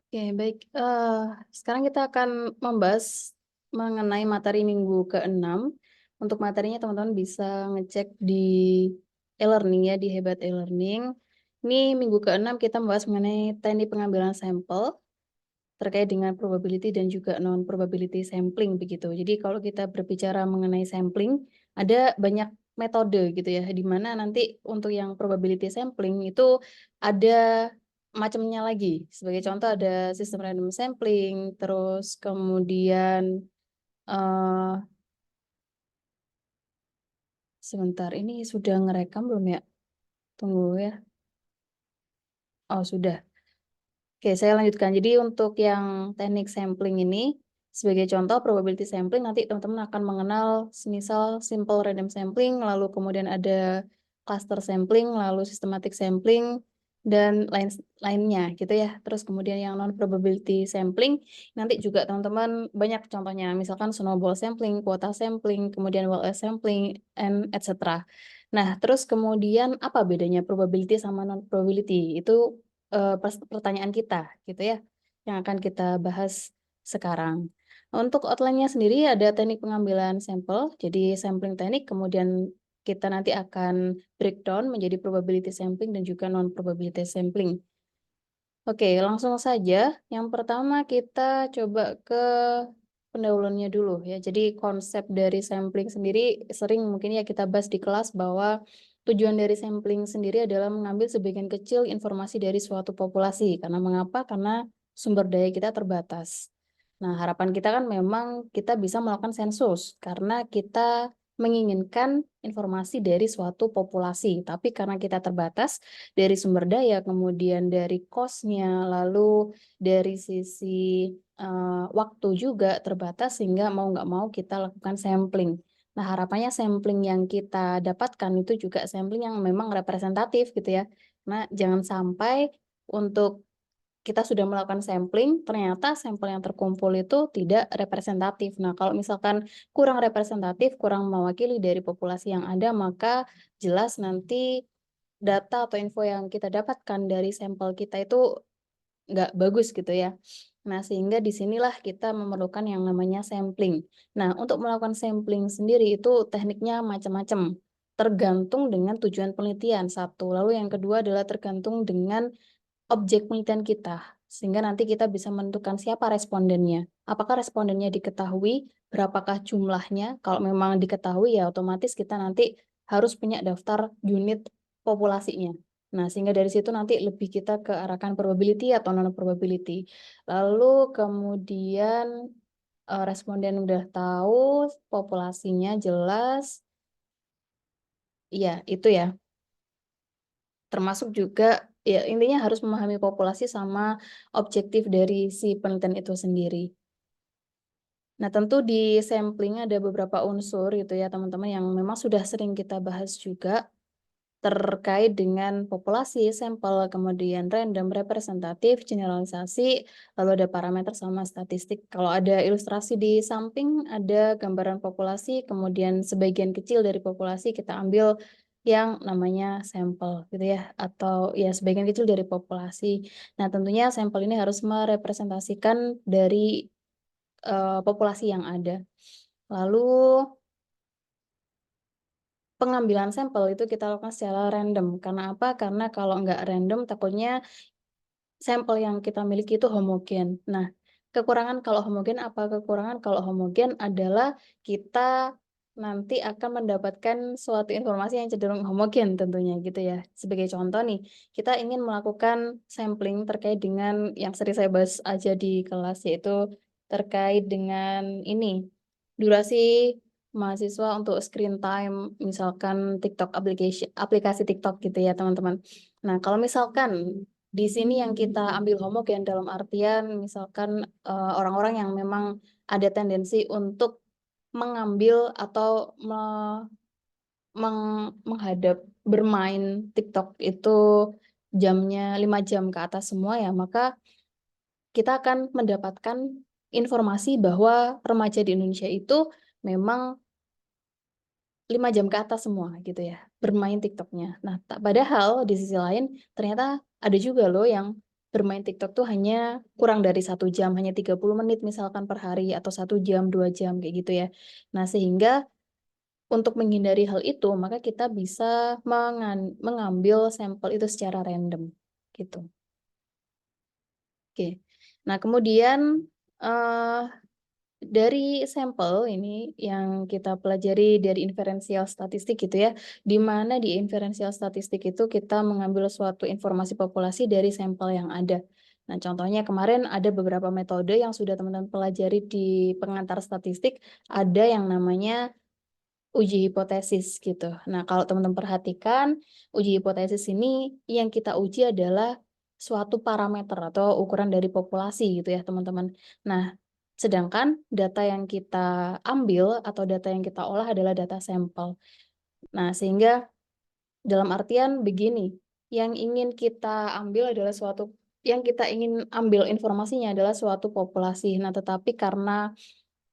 Oke, baik. Sekarang kita akan membahas mengenai materi minggu ke-6. Untuk materinya teman-teman bisa ngecek di e-learning ya, di Hebat e-learning. Ini minggu ke-6 kita membahas mengenai teknik pengambilan sampel terkait dengan probability dan juga non probability sampling begitu. Jadi kalau kita berbicara mengenai sampling, ada banyak metode gitu ya, di mana nanti untuk yang probability sampling itu ada macamnya lagi. Sebagai contoh ada sistem random sampling, terus kemudian, eee, sebentar ini sudah ngerekam belum ya? Tunggu ya. Oh sudah. Oke, saya lanjutkan. Jadi untuk yang teknik sampling ini, sebagai contoh probability sampling nanti teman-teman akan mengenal semisal simple random sampling, lalu kemudian ada cluster sampling, lalu systematic sampling, dan lainnya gitu ya. Terus kemudian yang non probability sampling, nanti juga teman-teman banyak contohnya, misalkan snowball sampling, quota sampling, kemudian Wallace sampling, and etc. Nah, terus kemudian apa bedanya probability sama non probability? Itu pertanyaan kita gitu ya, yang akan kita bahas sekarang. Untuk outline-nya sendiri ada teknik pengambilan sampel, jadi sampling teknik, kemudian kita nanti akan breakdown menjadi probability sampling dan juga non probability sampling. Oke, langsung saja. Yang pertama kita coba ke pendahuluannya dulu ya. Jadi konsep dari sampling sendiri sering mungkin ya kita bahas di kelas bahwa tujuan dari sampling sendiri adalah mengambil sebagian kecil informasi dari suatu populasi. Karena mengapa? Karena sumber daya kita terbatas. Nah, harapan kita kan memang kita bisa melakukan sensus karena kita menginginkan informasi dari suatu populasi. Tapi karena kita terbatas, dari sumber daya, kemudian dari cost-nya, lalu dari sisi, waktu juga terbatas sehingga mau nggak mau kita lakukan sampling. Nah, harapannya sampling yang kita dapatkan itu juga sampling yang memang representatif gitu ya. Nah, jangan sampai untuk kita sudah melakukan sampling, ternyata sampel yang terkumpul itu tidak representatif. Nah, kalau misalkan kurang representatif, kurang mewakili dari populasi yang ada, maka jelas nanti data atau info yang kita dapatkan dari sampel kita itu nggak bagus gitu ya. Nah, sehingga di sinilah kita memerlukan yang namanya sampling. Nah, untuk melakukan sampling sendiri itu tekniknya macam-macam, tergantung dengan tujuan penelitian, satu. Lalu yang kedua adalah tergantung dengan objek penelitian kita, sehingga nanti kita bisa menentukan siapa respondennya. Apakah respondennya diketahui, berapakah jumlahnya, kalau memang diketahui ya otomatis kita nanti harus punya daftar unit populasinya. Nah, sehingga dari situ nanti lebih kita ke arahkan probability atau non probability. Lalu kemudian responden udah tahu, populasinya jelas, iya itu ya. Termasuk juga ya intinya harus memahami populasi sama objektif dari si penelitian itu sendiri. Nah, tentu di sampling ada beberapa unsur gitu ya teman-teman yang memang sudah sering kita bahas juga terkait dengan populasi, sampel, kemudian random, representatif, generalisasi, lalu ada parameter sama statistik. Kalau ada ilustrasi di samping, ada gambaran populasi, kemudian sebagian kecil dari populasi kita ambil yang namanya sampel gitu ya, atau ya sebagian kecil dari populasi. Nah, tentunya sampel ini harus merepresentasikan dari populasi yang ada. Lalu pengambilan sampel itu kita lakukan secara random. Karena apa? Karena kalau nggak random takutnya sampel yang kita miliki itu homogen. Nah, kekurangan kalau homogen apa? Kekurangan kalau homogen adalah kita nanti akan mendapatkan suatu informasi yang cenderung homogen tentunya gitu ya. Sebagai contoh nih, kita ingin melakukan sampling terkait dengan yang sering saya bahas aja di kelas, yaitu terkait dengan ini, durasi mahasiswa untuk screen time, misalkan TikTok aplikasi TikTok gitu ya teman-teman. Nah, kalau misalkan di sini yang kita ambil homogen dalam artian misalkan, orang-orang yang memang ada tendensi untuk mengambil atau menghadap bermain TikTok itu jamnya 5 jam ke atas semua ya, maka kita akan mendapatkan informasi bahwa remaja di Indonesia itu memang 5 jam ke atas semua gitu ya, bermain TikTok-nya. Nah, padahal di sisi lain ternyata ada juga loh yang bermain TikTok tuh hanya kurang dari 1 jam, hanya 30 menit misalkan per hari atau 1 jam, 2 jam kayak gitu ya. Nah, sehingga untuk menghindari hal itu, maka kita bisa mengambil sampel itu secara random, gitu. Oke. Nah, kemudian, eee, dari sampel ini yang kita pelajari dari inferensial statistik gitu ya, di mana di inferensial statistik itu kita mengambil suatu informasi populasi dari sampel yang ada. Nah, contohnya kemarin ada beberapa metode yang sudah teman-teman pelajari di pengantar statistik, ada yang namanya uji hipotesis gitu. Nah, kalau teman-teman perhatikan, uji hipotesis ini yang kita uji adalah suatu parameter atau ukuran dari populasi gitu ya, teman-teman. Nah, sedangkan data yang kita ambil atau data yang kita olah adalah data sampel. Nah, sehingga dalam artian begini, yang kita ingin ambil informasinya adalah suatu populasi. Nah, tetapi karena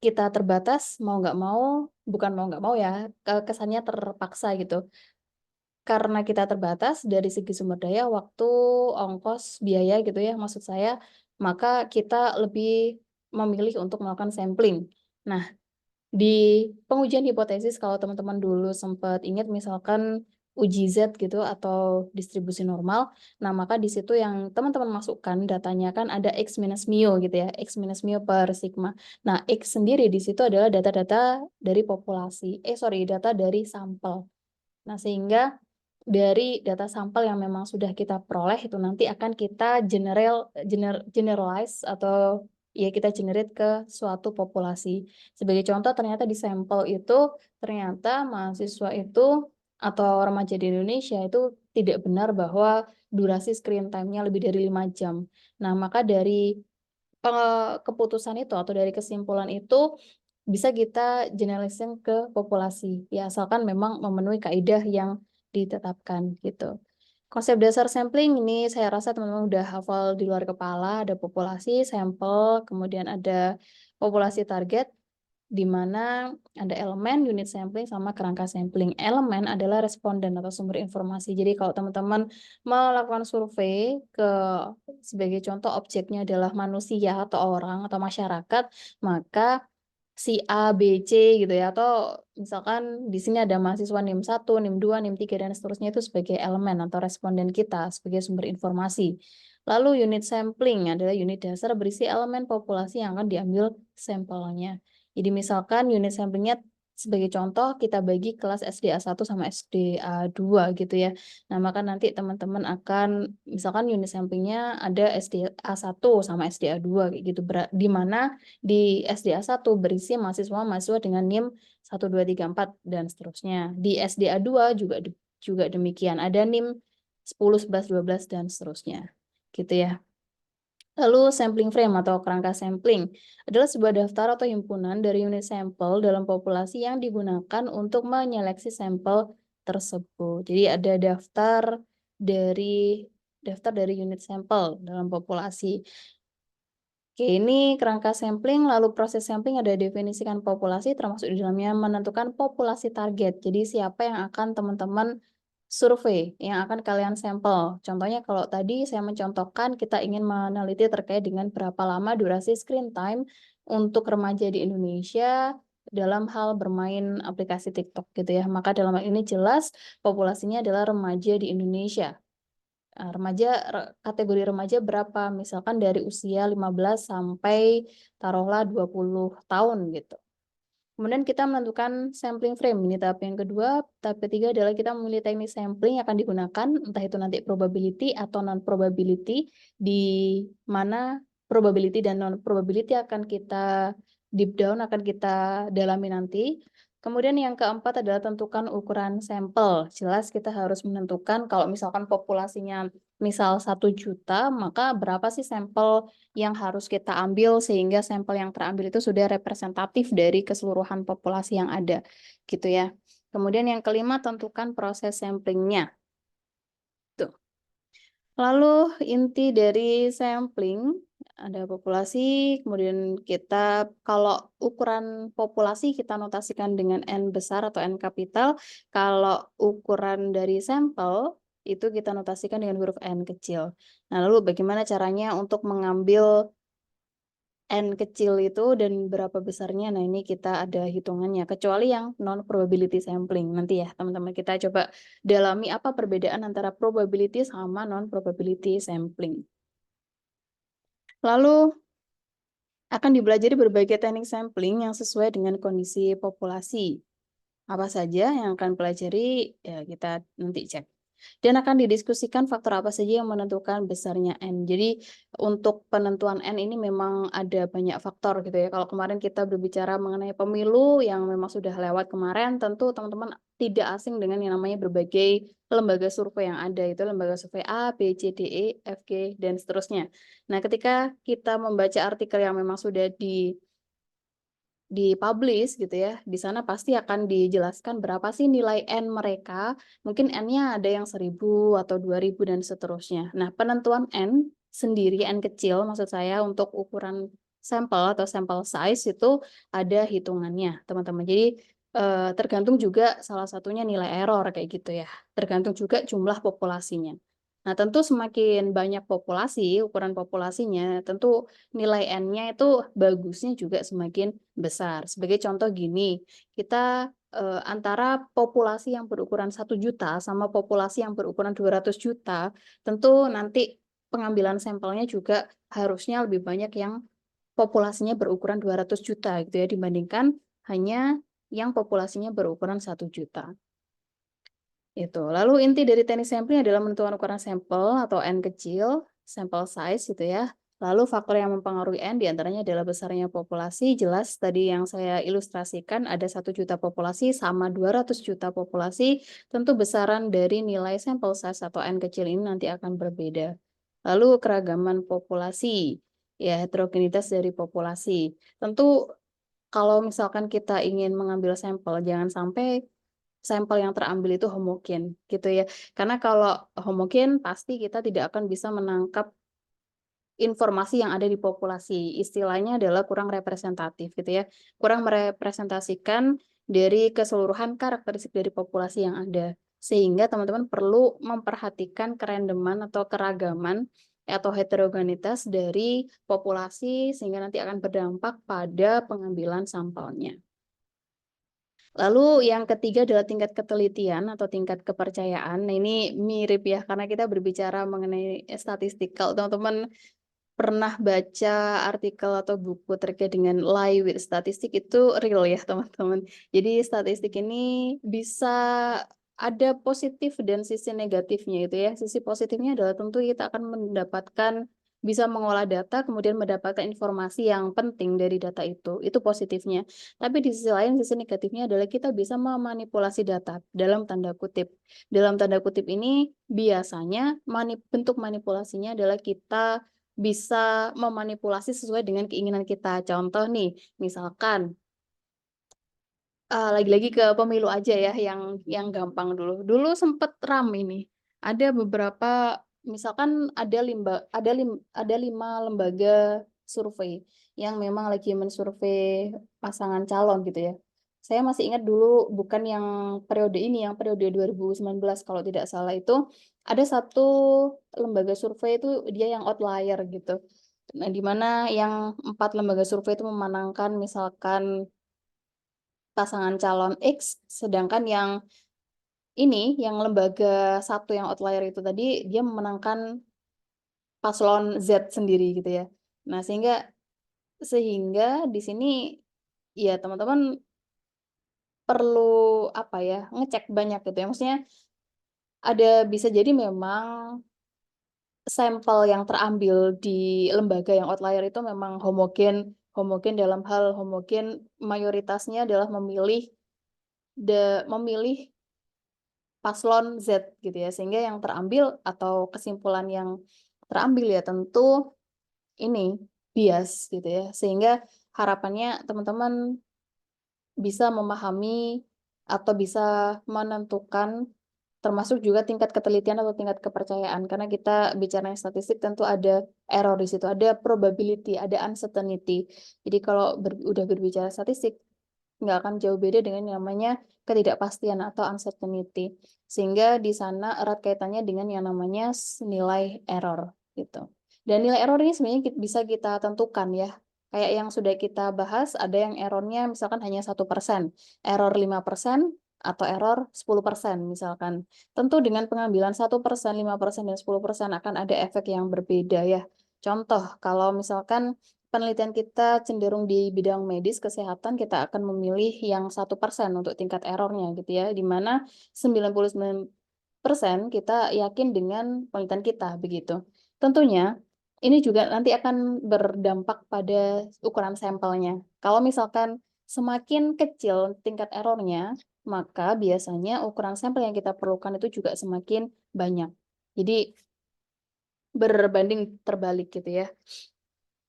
kita terbatas, mau nggak mau, bukan mau nggak mau ya, kesannya terpaksa gitu. Karena kita terbatas dari segi sumber daya, waktu, ongkos, biaya gitu ya maksud saya, maka kita lebih memilih untuk melakukan sampling. Nah, di pengujian hipotesis kalau teman-teman dulu sempat ingat misalkan uji Z gitu atau distribusi normal, nah maka di situ yang teman-teman masukkan datanya kan ada X minus mu gitu ya, X minus mu per sigma. Nah, X sendiri di situ adalah data-data dari populasi, data dari sampel. Nah, sehingga dari data sampel yang memang sudah kita peroleh itu nanti akan kita generalize atau ya kita generate ke suatu populasi. Sebagai contoh ternyata di sampel itu ternyata mahasiswa itu atau remaja di Indonesia itu tidak benar bahwa durasi screen time-nya lebih dari 5 jam. Nah, maka dari keputusan itu atau dari kesimpulan itu bisa kita generalisasi ke populasi, ya asalkan memang memenuhi kaidah yang ditetapkan gitu. Konsep dasar sampling ini saya rasa teman-teman udah hafal di luar kepala, ada populasi, sampel, kemudian ada populasi target, di mana ada elemen, unit sampling, sama kerangka sampling. Elemen adalah responden atau sumber informasi. Jadi kalau teman-teman melakukan survei sebagai contoh objeknya adalah manusia atau orang atau masyarakat, maka si A, B, C gitu ya, atau misalkan di sini ada mahasiswa NIM 1, NIM 2, NIM 3, dan seterusnya itu sebagai elemen atau responden kita, sebagai sumber informasi. Lalu unit sampling adalah unit dasar berisi elemen populasi yang akan diambil sampelnya. Jadi misalkan unit samplingnya sebagai contoh kita bagi kelas SDA 1 sama SDA 2 gitu ya. Nah, maka nanti teman-teman akan misalkan unit samplingnya ada SDA 1 sama SDA 2 kayak gitu. Di mana di SDA 1 berisi mahasiswa-mahasiswa dengan NIM 1, 2, 3, 4 dan seterusnya. Di SDA 2 juga demikian. Ada NIM 10, 11, 12 dan seterusnya. Gitu ya. Lalu sampling frame atau kerangka sampling adalah sebuah daftar atau himpunan dari unit sampel dalam populasi yang digunakan untuk menyeleksi sampel tersebut. Jadi ada dari daftar dari unit sampel dalam populasi. Oke, ini kerangka sampling, lalu proses sampling ada definisikan populasi, termasuk di dalamnya menentukan populasi target. Jadi siapa yang akan teman-teman survei, yang akan kalian sampel. Contohnya kalau tadi saya mencontohkan kita ingin meneliti terkait dengan berapa lama durasi screen time untuk remaja di Indonesia dalam hal bermain aplikasi TikTok gitu ya. Maka dalam hal ini jelas populasinya adalah remaja di Indonesia. Kategori remaja berapa? Misalkan dari usia 15 sampai taruhlah 20 tahun gitu. Kemudian kita menentukan sampling frame. Ini tahap yang kedua. Tahap ketiga adalah kita memilih teknik sampling yang akan digunakan, entah itu nanti probability atau non-probability, di mana probability dan non-probability akan kita deep down, akan kita dalami nanti. Kemudian yang keempat adalah tentukan ukuran sampel. Jelas kita harus menentukan kalau misalkan populasinya misal 1 juta, maka berapa sih sampel yang harus kita ambil sehingga sampel yang terambil itu sudah representatif dari keseluruhan populasi yang ada, gitu ya. Kemudian yang kelima, tentukan proses samplingnya. Tuh. Lalu inti dari sampling ada populasi, kemudian kita kalau ukuran populasi kita notasikan dengan N besar atau N kapital. Kalau ukuran dari sampel itu kita notasikan dengan huruf N kecil. Nah, lalu bagaimana caranya untuk mengambil N kecil itu dan berapa besarnya? Nah, ini kita ada hitungannya, kecuali yang non probability sampling. Nanti ya, teman-teman kita coba dalami apa perbedaan antara probability sama non probability sampling. Lalu akan dipelajari berbagai teknik sampling yang sesuai dengan kondisi populasi. Apa saja yang akan pelajari, ya kita nanti cek. Dan akan didiskusikan faktor apa saja yang menentukan besarnya N. Jadi untuk penentuan N ini memang ada banyak faktor gitu ya. Kalau kemarin kita berbicara mengenai pemilu yang memang sudah lewat kemarin, tentu teman-teman tidak asing dengan yang namanya berbagai lembaga survei yang ada. Itu lembaga survei A, B, C, D, E, F, G, dan seterusnya. Nah, ketika kita membaca artikel yang memang sudah dipublish gitu ya, di sana pasti akan dijelaskan berapa sih nilai N mereka, mungkin N-nya ada yang 1000 atau 2000 dan seterusnya. Nah, penentuan N sendiri, N kecil maksud saya untuk ukuran sampel atau sampel size itu ada hitungannya, teman-teman. Jadi, tergantung juga salah satunya nilai error kayak gitu ya, tergantung juga jumlah populasinya. Nah, tentu semakin banyak populasi, ukuran populasinya, tentu nilai N-nya itu bagusnya juga semakin besar. Sebagai contoh gini, kita, antara populasi yang berukuran 1 juta sama populasi yang berukuran 200 juta, tentu nanti pengambilan sampelnya juga harusnya lebih banyak yang populasinya berukuran 200 juta gitu ya, dibandingkan hanya yang populasinya berukuran 1 juta. Itu. Lalu inti dari teknik sampling adalah menentukan ukuran sampel atau N kecil, sampel size gitu ya. Lalu faktor yang mempengaruhi N diantaranya adalah besarnya populasi, jelas tadi yang saya ilustrasikan ada 1 juta populasi sama 200 juta populasi, tentu besaran dari nilai sampel size atau N kecil ini nanti akan berbeda. Lalu keragaman populasi, ya heterogenitas dari populasi. Tentu kalau misalkan kita ingin mengambil sampel, jangan sampai sampel yang terambil itu homogen, gitu ya. Karena kalau homogen, pasti kita tidak akan bisa menangkap informasi yang ada di populasi. Istilahnya adalah kurang representatif, gitu ya. Kurang merepresentasikan dari keseluruhan karakteristik dari populasi yang ada. Sehingga teman-teman perlu memperhatikan kerandoman atau keragaman atau heterogenitas dari populasi, sehingga nanti akan berdampak pada pengambilan sampelnya. Lalu yang ketiga adalah tingkat ketelitian atau tingkat kepercayaan. Nah, ini mirip ya, karena kita berbicara mengenai statistik. Kalau teman-teman pernah baca artikel atau buku terkait dengan lie with statistik itu real ya, teman-teman. Jadi statistik ini bisa ada positif dan sisi negatifnya gitu ya. Sisi positifnya adalah tentu kita akan mendapatkan bisa mengolah data, kemudian mendapatkan informasi yang penting dari data itu positifnya. Tapi di sisi lain, sisi negatifnya adalah kita bisa memanipulasi data dalam tanda kutip. Dalam tanda kutip ini biasanya bentuk manipulasinya adalah kita bisa memanipulasi sesuai dengan keinginan kita. Contoh nih, misalkan, lagi-lagi ke pemilu aja ya yang gampang dulu. Dulu sempet rame nih, ada beberapa misalkan ada 5 lembaga survei yang memang lagi mensurvei pasangan calon gitu ya. Saya masih ingat dulu bukan yang periode ini, yang periode 2019 kalau tidak salah itu, ada satu lembaga survei itu dia yang outlier gitu. Nah, di mana yang 4 lembaga survei itu memenangkan misalkan pasangan calon X, sedangkan yang ini, yang lembaga satu yang outlier itu tadi, dia memenangkan paslon Z sendiri gitu ya. Nah, sehingga di sini ya teman-teman perlu apa ya, ngecek banyak gitu ya. Maksudnya bisa jadi memang sampel yang terambil di lembaga yang outlier itu memang homogen homogen dalam hal homogen mayoritasnya adalah memilih paslon Z gitu ya, sehingga yang terambil atau kesimpulan yang terambil ya tentu ini, bias gitu ya. Sehingga harapannya teman-teman bisa memahami atau bisa menentukan termasuk juga tingkat ketelitian atau tingkat kepercayaan. Karena kita bicara statistik tentu ada error di situ, ada probability, ada uncertainty. Jadi kalau udah berbicara statistik, nggak akan jauh beda dengan yang namanya ketidakpastian atau uncertainty. Sehingga di sana erat kaitannya dengan yang namanya nilai error gitu. Dan nilai error ini sebenarnya bisa kita tentukan ya. Kayak yang sudah kita bahas, ada yang errornya misalkan hanya 1%, error 5%, atau error 10% misalkan. Tentu dengan pengambilan 1%, 5%, dan 10% akan ada efek yang berbeda ya. Contoh, kalau misalkan penelitian kita cenderung di bidang medis kesehatan, kita akan memilih yang 1% untuk tingkat errornya gitu ya, di mana 99% kita yakin dengan penelitian kita begitu. Tentunya ini juga nanti akan berdampak pada ukuran sampelnya. Kalau misalkan semakin kecil tingkat errornya, maka biasanya ukuran sampel yang kita perlukan itu juga semakin banyak. Jadi berbanding terbalik gitu ya.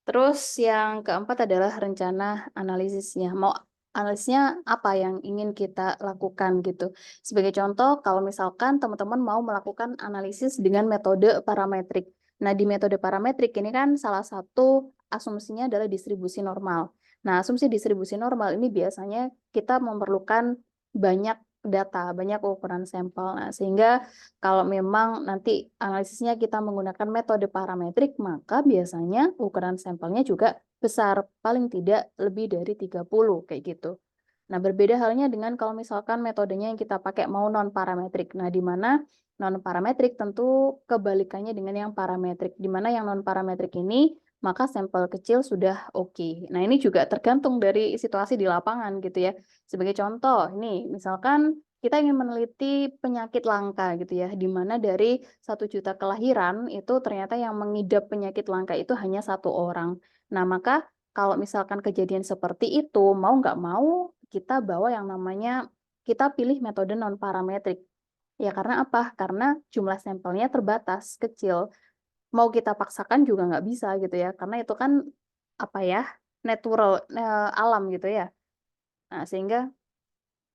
Terus yang keempat adalah rencana analisisnya. Mau analisisnya apa yang ingin kita lakukan gitu. Sebagai contoh, kalau misalkan teman-teman mau melakukan analisis dengan metode parametrik. Nah, di metode parametrik ini kan salah satu asumsinya adalah distribusi normal. Nah, asumsi distribusi normal ini biasanya kita memerlukan banyak data, banyak ukuran sampel. Nah, sehingga kalau memang nanti analisisnya kita menggunakan metode parametrik, maka biasanya ukuran sampelnya juga besar, paling tidak lebih dari 30 kayak gitu. Nah, berbeda halnya dengan kalau misalkan metodenya yang kita pakai mau non-parametrik. Nah, di mana non-parametrik tentu kebalikannya dengan yang parametrik. Di mana yang non-parametrik ini, maka sampel kecil sudah oke. Nah, ini juga tergantung dari situasi di lapangan gitu ya. Sebagai contoh, ini misalkan kita ingin meneliti penyakit langka gitu ya, di mana dari 1 juta kelahiran itu ternyata yang mengidap penyakit langka itu hanya 1 orang. Nah, maka kalau misalkan kejadian seperti itu, mau nggak mau kita bawa yang namanya, kita pilih metode non-parametrik. Ya karena apa? Karena jumlah sampelnya terbatas, kecil. Mau kita paksakan juga nggak bisa gitu ya, karena itu kan apa ya, natural, alam gitu ya. Nah, sehingga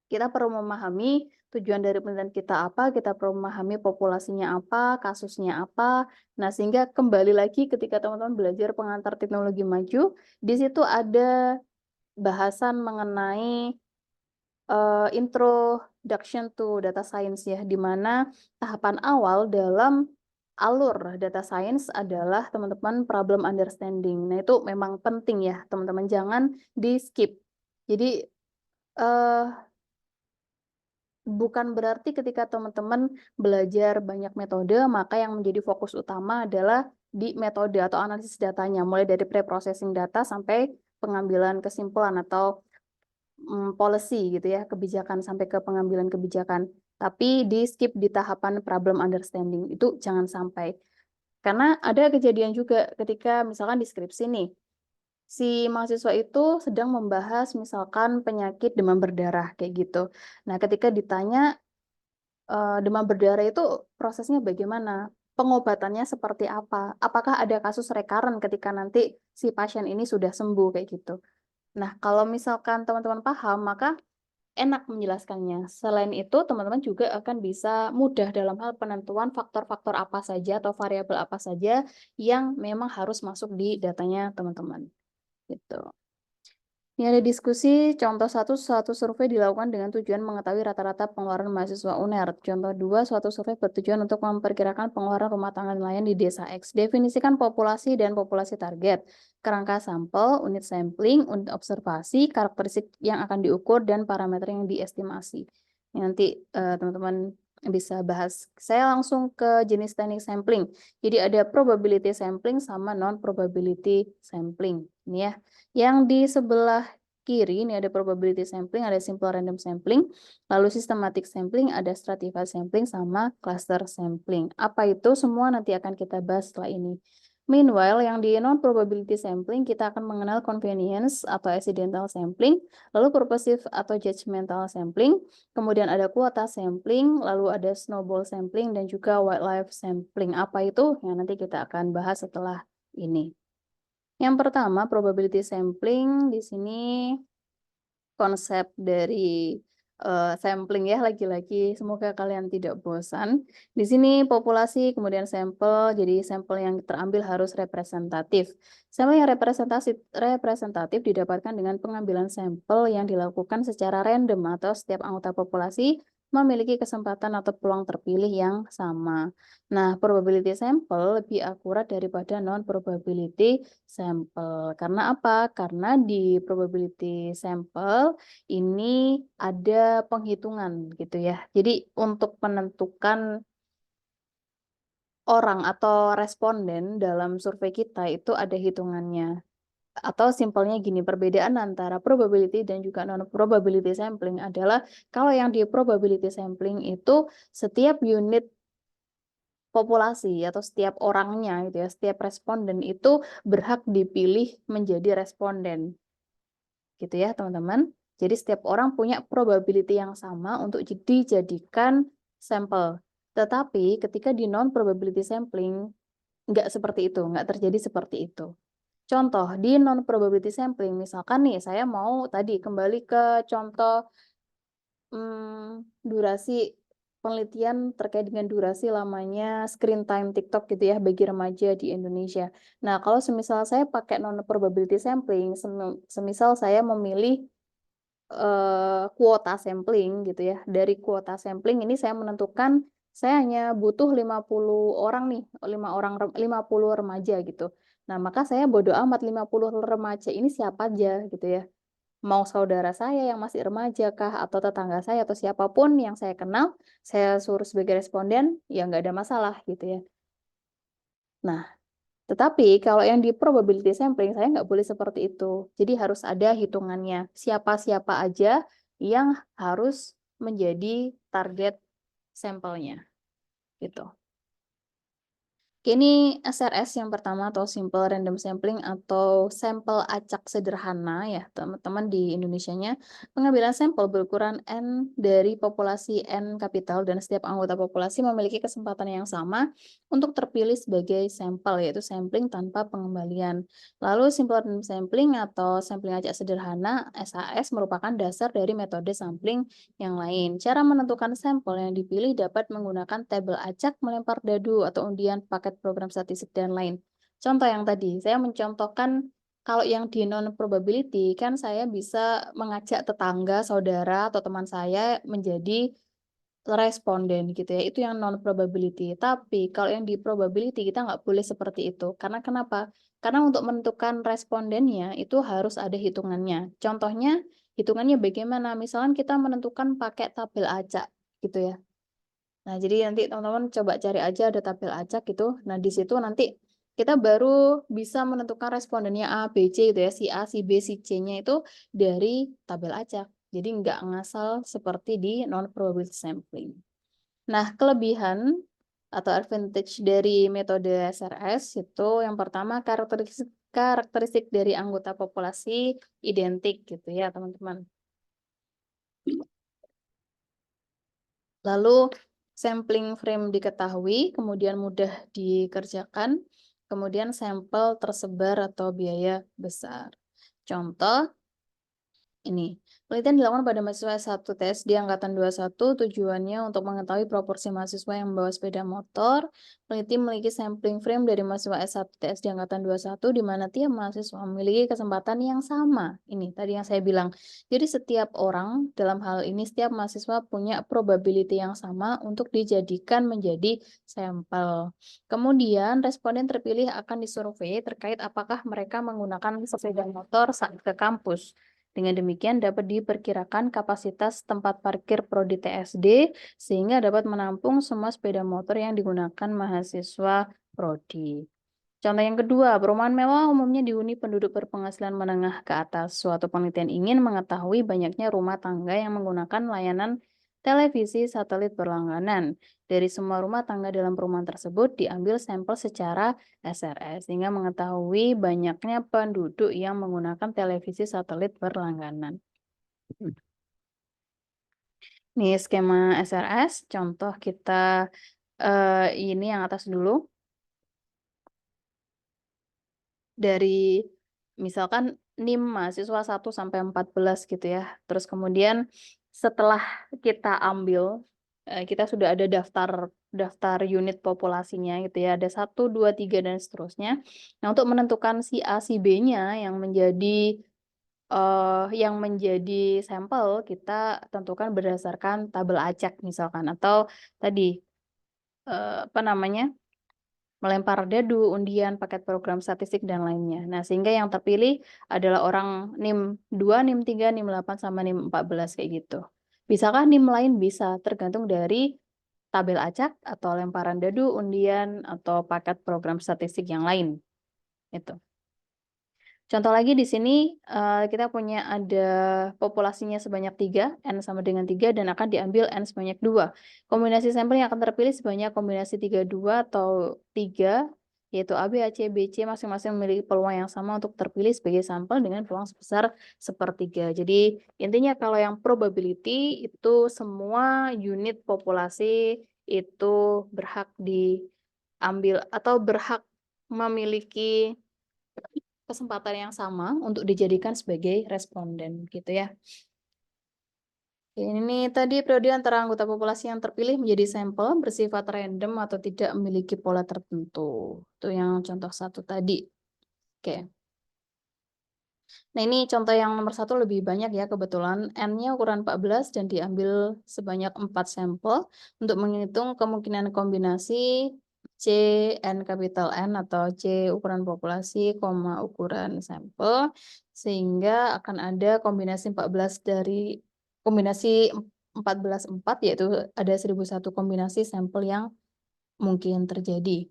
kita perlu memahami tujuan dari penelitian kita apa, kita perlu memahami populasinya apa, kasusnya apa. Nah, sehingga kembali lagi ketika teman-teman belajar pengantar teknologi maju, di situ ada bahasan mengenai introduction to data science ya, di mana tahapan awal dalam alur data science adalah teman-teman problem understanding. Nah, itu memang penting ya, teman-teman jangan di-skip. Jadi, eh, bukan berarti ketika teman-teman belajar banyak metode, maka yang menjadi fokus utama adalah di metode atau analisis datanya, mulai dari pre-processing data sampai pengambilan kesimpulan atau policy gitu ya, kebijakan sampai ke pengambilan kebijakan. Tapi di skip di tahapan problem understanding, itu jangan sampai. Karena ada kejadian juga ketika misalkan di skripsi nih, si mahasiswa itu sedang membahas misalkan penyakit demam berdarah kayak gitu. Nah, ketika ditanya demam berdarah itu prosesnya bagaimana? Pengobatannya seperti apa? Apakah ada kasus recurrent ketika nanti si pasien ini sudah sembuh kayak gitu? Nah, kalau misalkan teman-teman paham, maka enak menjelaskannya. Selain itu, teman-teman juga akan bisa mudah dalam hal penentuan faktor-faktor apa saja atau variabel apa saja yang memang harus masuk di datanya teman-teman. Gitu. Ini ada diskusi, contoh satu, suatu survei dilakukan dengan tujuan mengetahui rata-rata pengeluaran mahasiswa UNER. Contoh dua, suatu survei bertujuan untuk memperkirakan pengeluaran rumah tangga nelayan di desa X. Definisikan populasi dan populasi target, kerangka sampel, unit sampling, unit observasi, karakteristik yang akan diukur, dan parameter yang diestimasi. Ini nanti teman-teman bisa bahas. Saya langsung ke jenis teknik sampling. Jadi ada probability sampling sama non-probability sampling. Ini ya. Yang di sebelah kiri ini ada probability sampling, ada simple random sampling, lalu systematic sampling, ada stratified sampling, sama cluster sampling. Apa itu? Semua nanti akan kita bahas setelah ini. Meanwhile, yang di non-probability sampling, kita akan mengenal convenience atau accidental sampling, lalu purposive atau judgmental sampling, kemudian ada quota sampling, lalu ada snowball sampling, dan juga wildlife sampling. Apa itu? Yang nanti kita akan bahas setelah ini. Yang pertama, probability sampling. Di sini konsep dari sampling ya lagi-lagi, semoga kalian tidak bosan. Di sini populasi, kemudian sampel, jadi sampel yang terambil harus representatif. Sampel yang representatif didapatkan dengan pengambilan sampel yang dilakukan secara random atau setiap anggota populasi memiliki kesempatan atau peluang terpilih yang sama. Nah, probability sampel lebih akurat daripada non-probability sampel. Karena apa? Karena di probability sampel ini ada penghitungan gitu ya. Jadi untuk menentukan orang atau responden dalam survei kita itu ada hitungannya. Atau simpelnya gini, perbedaan antara probability dan juga non-probability sampling adalah kalau yang di probability sampling itu setiap unit populasi atau setiap orangnya gitu ya, setiap responden itu berhak dipilih menjadi responden. Gitu ya, teman-teman. Jadi setiap orang punya probability yang sama untuk dijadikan sampel. Tetapi ketika di non-probability sampling, nggak seperti itu, nggak terjadi seperti itu. Contoh, di non-probability sampling, misalkan nih, saya mau tadi kembali ke contoh durasi penelitian terkait dengan durasi lamanya screen time TikTok gitu ya, bagi remaja di Indonesia. Nah, kalau semisal saya pakai non-probability sampling, semisal saya memilih kuota sampling gitu ya. Dari kuota sampling ini saya menentukan saya hanya butuh 50 orang nih, 50 remaja gitu. Nah, maka saya bodo amat 50 remaja ini siapa aja gitu ya. Mau saudara saya yang masih remaja kah atau tetangga saya atau siapapun yang saya kenal, saya suruh sebagai responden, ya nggak ada masalah gitu ya. Nah, tetapi kalau yang di probability sampling saya nggak boleh seperti itu. Jadi harus ada hitungannya. Siapa-siapa aja yang harus menjadi target sampelnya gitu. Ini SRS yang pertama atau simple random sampling atau sampel acak sederhana ya teman-teman di Indonesianya. Pengambilan sampel berukuran N dari populasi N kapital dan setiap anggota populasi memiliki kesempatan yang sama untuk terpilih sebagai sampel yaitu sampling tanpa pengembalian. Lalu simple random sampling atau sampling acak sederhana SAS merupakan dasar dari metode sampling yang lain. Cara menentukan sampel yang dipilih dapat menggunakan tabel acak, melempar dadu, atau undian paket program statistik, dan lain. Contoh yang tadi, saya mencontohkan kalau yang di non-probability, kan saya bisa mengajak tetangga, saudara, atau teman saya menjadi responden gitu ya, itu yang non-probability. Tapi kalau yang di probability, kita nggak boleh seperti itu. Karena kenapa? Karena untuk menentukan respondennya, itu harus ada hitungannya. Contohnya, hitungannya bagaimana? Misalkan kita menentukan pakai tabel acak gitu ya. Nah, jadi nanti teman-teman coba cari aja ada tabel acak gitu. Nah, di situ nanti kita baru bisa menentukan respondennya A, B, C gitu ya. Si A, si B, si C-nya itu dari tabel acak. Jadi nggak ngasal seperti di non-probability sampling. Nah, kelebihan atau advantage dari metode SRS itu yang pertama karakteristik dari anggota populasi identik gitu ya, teman-teman. Lalu sampling frame diketahui, kemudian mudah dikerjakan, kemudian sampel tersebar atau biaya besar. Contoh, ini, penelitian dilakukan pada mahasiswa S1 TSD Angkatan 21 tujuannya untuk mengetahui proporsi mahasiswa yang membawa sepeda motor. Peneliti memiliki sampling frame dari mahasiswa S1 TSD Angkatan 21 di mana tiap mahasiswa memiliki kesempatan yang sama. Ini tadi yang saya bilang. Jadi setiap orang dalam hal ini setiap mahasiswa punya probability yang sama untuk dijadikan menjadi sampel. Kemudian responden terpilih akan disurvei terkait apakah mereka menggunakan sepeda motor saat ke kampus. Dengan demikian dapat diperkirakan kapasitas tempat parkir prodi TSD sehingga dapat menampung semua sepeda motor yang digunakan mahasiswa prodi. Contoh yang kedua, perumahan mewah umumnya dihuni penduduk berpenghasilan menengah ke atas. Suatu penelitian ingin mengetahui banyaknya rumah tangga yang menggunakan layanan televisi satelit berlangganan. Dari semua rumah tangga dalam perumahan tersebut diambil sampel secara SRS, sehingga mengetahui banyaknya penduduk yang menggunakan televisi satelit berlangganan. Ini skema SRS, contoh kita ini yang atas dulu. Dari misalkan NIM mahasiswa 1 sampai 14 gitu ya. Terus kemudian setelah kita ambil, kita sudah ada daftar unit populasinya gitu ya, ada 1, 2, 3, dan seterusnya. Nah, untuk menentukan si A, si B-nya yang menjadi sampel, kita tentukan berdasarkan tabel acak misalkan, atau tadi, apa namanya, melempar dadu, undian, paket program statistik, dan lainnya. Nah, sehingga yang terpilih adalah orang NIM 2, NIM 3, NIM 8, sama NIM 14 kayak gitu. Bisakah NIM lain? Bisa, tergantung dari tabel acak atau lemparan dadu, undian, atau paket program statistik yang lain, itu. Contoh lagi di sini, kita punya ada populasinya sebanyak 3, N sama dengan 3, dan akan diambil N sebanyak 2. Kombinasi sampel yang akan terpilih sebanyak kombinasi 3, 2, atau 3, yaitu AB, AC, BC masing-masing memiliki peluang yang sama untuk terpilih sebagai sampel dengan peluang sebesar sepertiga. Jadi intinya kalau yang probability itu semua unit populasi itu berhak diambil atau berhak memiliki kesempatan yang sama untuk dijadikan sebagai responden gitu ya. Ini tadi periode antara anggota populasi yang terpilih menjadi sampel bersifat random atau tidak memiliki pola tertentu. Itu yang contoh 1 tadi. Oke. Nah, ini contoh yang nomor 1 lebih banyak ya kebetulan. N-nya ukuran 14 dan diambil sebanyak 4 sampel untuk menghitung kemungkinan kombinasi C, N kapital N atau C ukuran populasi, ukuran sampel, sehingga akan ada kombinasi 14 4, yaitu ada 1001 kombinasi sampel yang mungkin terjadi.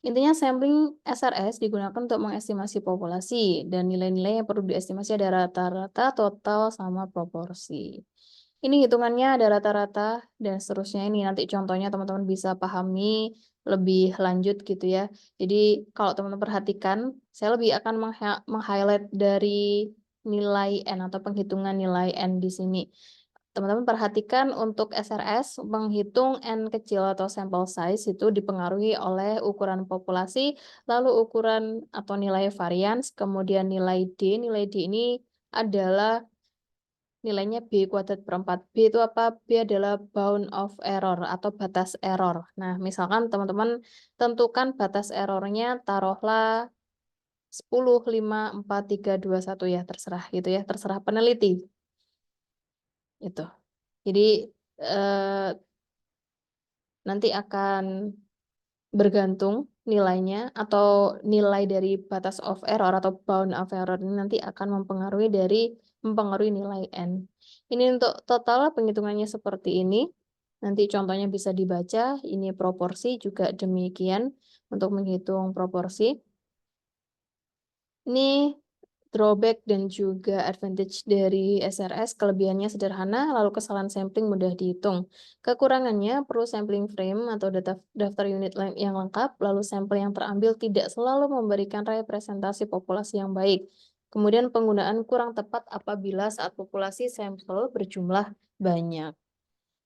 Intinya sampling SRS digunakan untuk mengestimasi populasi, dan nilai-nilai yang perlu diestimasi ada rata-rata, total, sama proporsi. Ini hitungannya ada rata-rata dan seterusnya. Ini nanti contohnya teman-teman bisa pahami lebih lanjut gitu ya. Jadi kalau teman-teman perhatikan, saya lebih akan meng-highlight dari nilai N atau penghitungan nilai N di sini. Teman-teman perhatikan untuk SRS, menghitung N kecil atau sample size itu dipengaruhi oleh ukuran populasi, lalu ukuran atau nilai varians, kemudian nilai D. Nilai D ini adalah nilainya B kuadrat per 4. B itu apa? B adalah bound of error atau batas error. Nah, misalkan teman-teman tentukan batas errornya taruhlah 10, 5, 4, 3, 2, 1 ya, terserah gitu ya, terserah peneliti. Itu. Jadi, nanti akan bergantung nilainya atau nilai dari batas of error atau bound of error ini nanti akan mempengaruhi nilai N. Ini untuk total penghitungannya seperti ini. Nanti contohnya bisa dibaca, ini proporsi juga demikian untuk menghitung proporsi. Ini drawback dan juga advantage dari SRS, kelebihannya sederhana, lalu kesalahan sampling mudah dihitung. Kekurangannya perlu sampling frame atau daftar unit yang lengkap, lalu sampel yang terambil tidak selalu memberikan representasi populasi yang baik. Kemudian penggunaan kurang tepat apabila saat populasi sampel berjumlah banyak.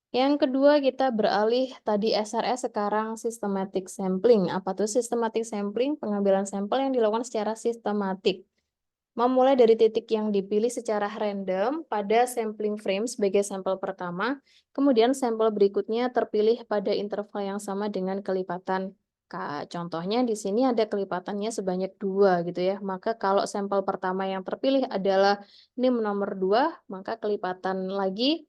Yang kedua, kita beralih tadi SRS, sekarang systematic sampling. Apa tuh systematic sampling? Pengambilan sampel yang dilakukan secara sistematik. Memulai dari titik yang dipilih secara random pada sampling frame sebagai sampel pertama, kemudian sampel berikutnya terpilih pada interval yang sama dengan kelipatan K. Contohnya di sini ada kelipatannya sebanyak 2 gitu ya. Maka kalau sampel pertama yang terpilih adalah NIM nomor 2, maka kelipatan lagi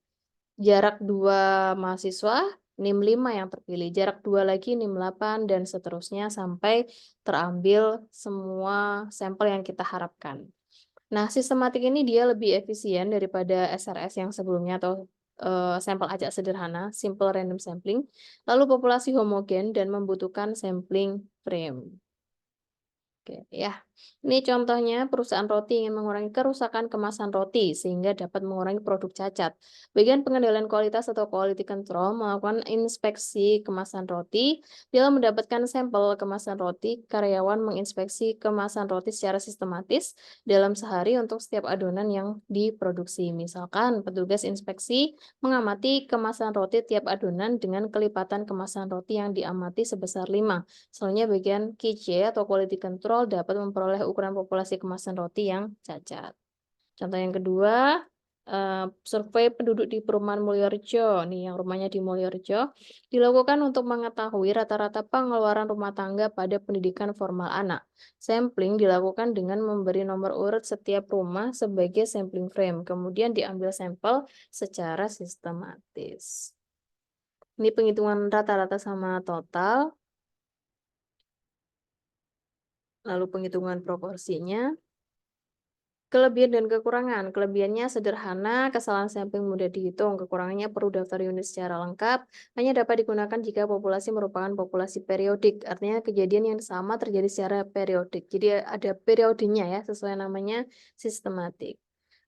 jarak 2 mahasiswa, NIM 5 yang terpilih. Jarak 2 lagi NIM 8 dan seterusnya sampai terambil semua sampel yang kita harapkan. Nah, sistematik ini dia lebih efisien daripada SRS yang sebelumnya atau sampel acak sederhana, simple random sampling, lalu populasi homogen dan membutuhkan sampling frame. Oke, ya. Ini contohnya perusahaan roti ingin mengurangi kerusakan kemasan roti sehingga dapat mengurangi produk cacat. Bagian pengendalian kualitas atau quality control melakukan inspeksi kemasan roti. Dalam mendapatkan sampel kemasan roti, karyawan menginspeksi kemasan roti secara sistematis dalam sehari untuk setiap adonan yang diproduksi. Misalkan petugas inspeksi mengamati kemasan roti tiap adonan dengan kelipatan kemasan roti yang diamati sebesar 5. Selanjutnya bagian QC atau quality control dapat memperoleh ukuran populasi kemasan roti yang cacat. Contoh yang kedua, survei penduduk di perumahan Mulyorejo, nih yang rumahnya di Mulyorejo, dilakukan untuk mengetahui rata-rata pengeluaran rumah tangga pada pendidikan formal anak. Sampling dilakukan dengan memberi nomor urut setiap rumah sebagai sampling frame, kemudian diambil sampel secara sistematis. Ini penghitungan rata-rata sama total, lalu penghitungan proporsinya. Kelebihan dan kekurangan. Kelebihannya sederhana, kesalahan sampling mudah dihitung. Kekurangannya perlu daftar unit secara lengkap. Hanya dapat digunakan jika populasi merupakan populasi periodik. Artinya kejadian yang sama terjadi secara periodik. Jadi ada periodenya ya, sesuai namanya sistematik.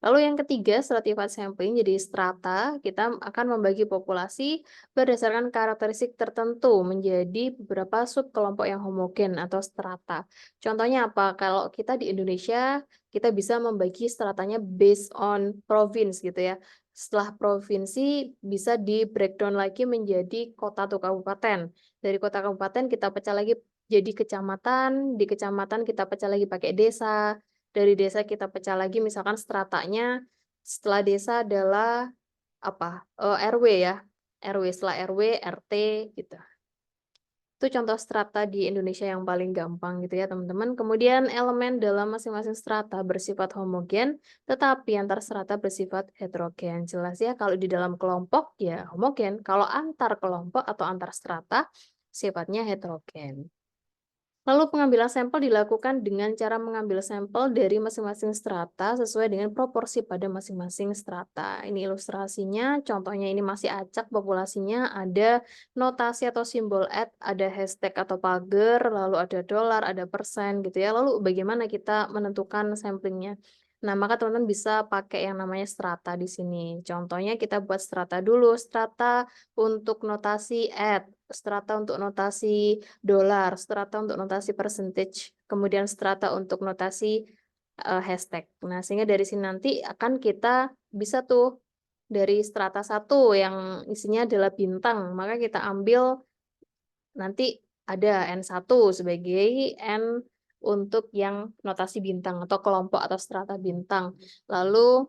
Lalu yang ketiga, stratified sampling, jadi strata, kita akan membagi populasi berdasarkan karakteristik tertentu menjadi beberapa subkelompok yang homogen atau strata. Contohnya apa? Kalau kita di Indonesia, kita bisa membagi stratanya based on province gitu ya. Setelah provinsi bisa di breakdown lagi menjadi kota atau kabupaten. Dari kota kabupaten kita pecah lagi jadi kecamatan, di kecamatan kita pecah lagi pakai desa, dari desa kita pecah lagi misalkan stratanya setelah desa adalah apa? RW ya. RW setelah RW, RT gitu. Itu contoh strata di Indonesia yang paling gampang gitu ya, teman-teman. Kemudian elemen dalam masing-masing strata bersifat homogen, tetapi antar strata bersifat heterogen. Jelas ya, kalau di dalam kelompok ya homogen, kalau antar kelompok atau antar strata sifatnya heterogen. Lalu pengambilan sampel dilakukan dengan cara mengambil sampel dari masing-masing strata sesuai dengan proporsi pada masing-masing strata. Ini ilustrasinya, contohnya ini masih acak populasinya, ada notasi atau simbol @ ada hashtag atau pagar, lalu ada dolar, ada persen gitu ya. Lalu bagaimana kita menentukan samplingnya? Nah, maka teman-teman bisa pakai yang namanya strata di sini. Contohnya kita buat strata dulu, strata untuk notasi @ strata untuk notasi dolar, strata untuk notasi percentage, kemudian strata untuk notasi hashtag. Nah, sehingga dari sini nanti akan kita bisa tuh dari strata 1 yang isinya adalah bintang, maka kita ambil nanti ada N1 sebagai N untuk yang notasi bintang atau kelompok atau strata bintang. Lalu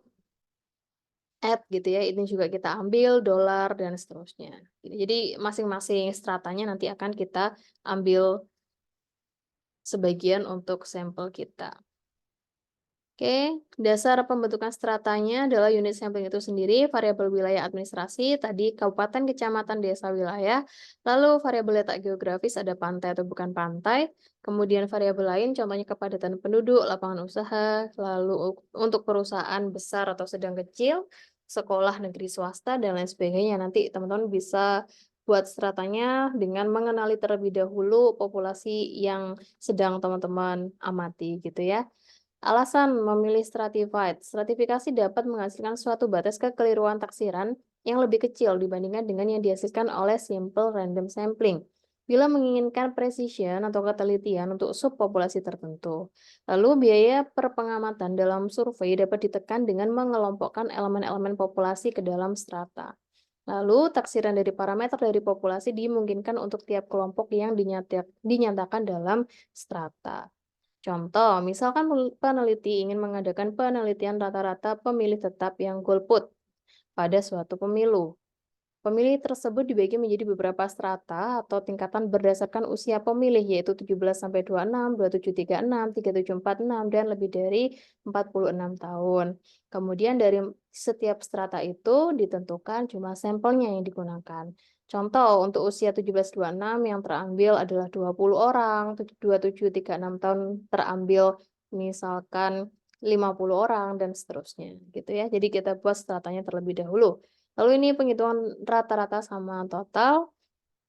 gitu ya, ini juga kita ambil dolar dan seterusnya. Jadi masing-masing stratanya nanti akan kita ambil sebagian untuk sampel kita. Oke, dasar pembentukan stratanya adalah unit sampling itu sendiri, variabel wilayah administrasi, tadi kabupaten, kecamatan, desa, wilayah, lalu variabel letak geografis ada pantai atau bukan pantai, kemudian variabel lain contohnya kepadatan penduduk, lapangan usaha, lalu untuk perusahaan besar atau sedang kecil, sekolah negeri swasta, dan lain sebagainya. Nanti teman-teman bisa buat stratanya dengan mengenali terlebih dahulu populasi yang sedang teman-teman amati gitu ya. Alasan memilih stratified. Stratifikasi dapat menghasilkan suatu batas kekeliruan taksiran yang lebih kecil dibandingkan dengan yang dihasilkan oleh simple random sampling. Bila menginginkan precision atau ketelitian untuk subpopulasi tertentu. Lalu biaya perpengamatan dalam survei dapat ditekan dengan mengelompokkan elemen-elemen populasi ke dalam strata. Lalu taksiran dari parameter dari populasi dimungkinkan untuk tiap kelompok yang dinyatakan dalam strata. Contoh, misalkan peneliti ingin mengadakan penelitian rata-rata pemilih tetap yang golput pada suatu pemilu. Pemilih tersebut dibagi menjadi beberapa strata atau tingkatan berdasarkan usia pemilih, yaitu 17-26, 27-36, 37-46, dan lebih dari 46 tahun. Kemudian dari setiap strata itu ditentukan jumlah sampelnya yang digunakan. Contoh, untuk usia 17-26 yang terambil adalah 20 orang, 27-36 tahun terambil misalkan 50 orang, dan seterusnya. Gitu ya. Jadi kita buat stratanya terlebih dahulu. Lalu ini penghitungan rata-rata sama total,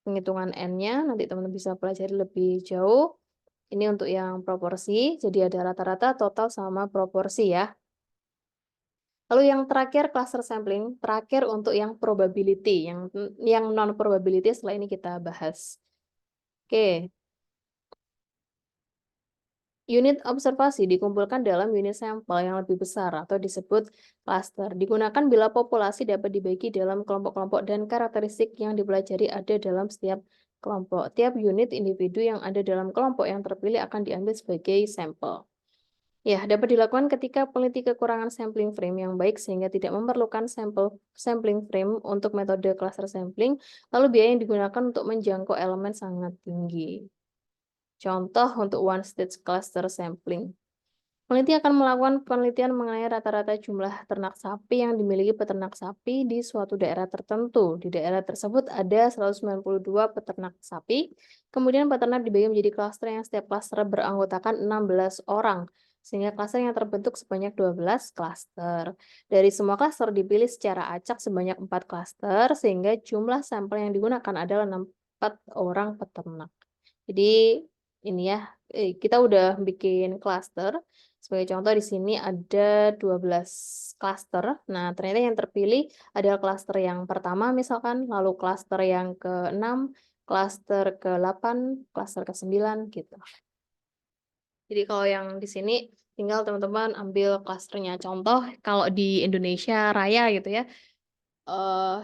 penghitungan N-nya, nanti teman-teman bisa pelajari lebih jauh. Ini untuk yang proporsi, jadi ada rata-rata, total, sama proporsi ya. Lalu yang terakhir cluster sampling, terakhir untuk yang probability, yang non-probability setelah ini kita bahas. Oke. Unit observasi dikumpulkan dalam unit sampel yang lebih besar atau disebut cluster. Digunakan bila populasi dapat dibagi dalam kelompok-kelompok dan karakteristik yang dipelajari ada dalam setiap kelompok. Tiap unit individu yang ada dalam kelompok yang terpilih akan diambil sebagai sampel. Ya, dapat dilakukan ketika peneliti kekurangan sampling frame yang baik sehingga tidak memerlukan sampling frame untuk metode cluster sampling, lalu biaya yang digunakan untuk menjangkau elemen sangat tinggi. Contoh untuk one stage cluster sampling. Peneliti akan melakukan penelitian mengenai rata-rata jumlah ternak sapi yang dimiliki peternak sapi di suatu daerah tertentu. Di daerah tersebut ada 192 peternak sapi. Kemudian peternak dibagi menjadi klaster yang setiap klaster beranggotakan 16 orang. Sehingga klaster yang terbentuk sebanyak 12 klaster. Dari semua klaster dipilih secara acak sebanyak 4 klaster, sehingga jumlah sampel yang digunakan adalah 4 orang peternak. Jadi ini ya, kita udah bikin klaster. Sebagai contoh di sini ada 12 klaster. Nah, ternyata yang terpilih adalah klaster yang pertama misalkan, lalu klaster yang ke-6, klaster ke-8, klaster ke-9 gitu. Jadi kalau yang di sini tinggal teman-teman ambil klasternya. Contoh kalau di Indonesia Raya gitu ya,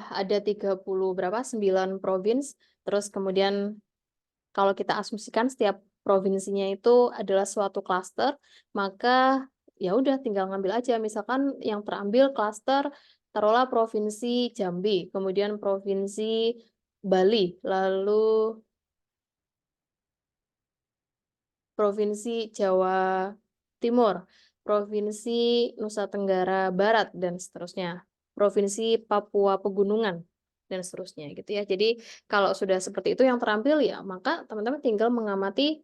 ada 30 berapa? 9 provinsi, terus kemudian kalau kita asumsikan setiap provinsinya itu adalah suatu klaster, maka ya udah tinggal ngambil aja. Misalkan yang terambil klaster taruhlah provinsi Jambi, kemudian provinsi Bali, lalu provinsi Jawa Timur, provinsi Nusa Tenggara Barat, dan seterusnya. Provinsi Papua Pegunungan, dan seterusnya gitu ya. Jadi kalau sudah seperti itu yang terampil ya, maka teman-teman tinggal mengamati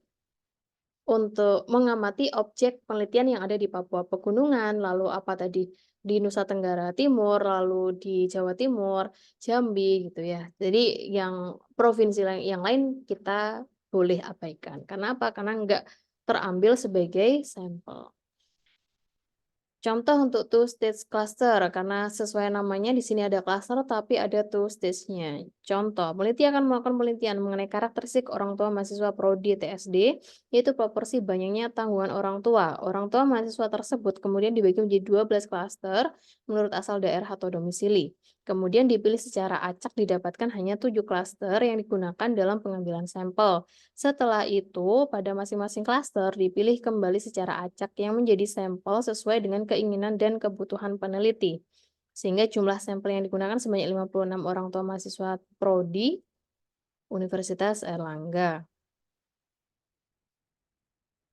objek penelitian yang ada di Papua Pegunungan, lalu apa tadi, di Nusa Tenggara Timur, lalu di Jawa Timur, Jambi gitu ya. Jadi yang provinsi yang lain kita boleh abaikan. Karena apa? Karena nggak terambil sebagai sampel. Contoh untuk two-stage cluster, karena sesuai namanya di sini ada cluster tapi ada two-stage-nya. Contoh, peneliti akan melakukan penelitian mengenai karakteristik orang tua mahasiswa prodi TSD, yaitu proporsi banyaknya tanggungan orang tua. Orang tua mahasiswa tersebut kemudian dibagi menjadi 12 cluster menurut asal daerah atau domisili. Kemudian dipilih secara acak didapatkan hanya 7 cluster yang digunakan dalam pengambilan sampel. Setelah itu, pada masing-masing klaster dipilih kembali secara acak yang menjadi sampel sesuai dengan keinginan dan kebutuhan peneliti. Sehingga jumlah sampel yang digunakan sebanyak 56 orang tua mahasiswa prodi Universitas Airlangga.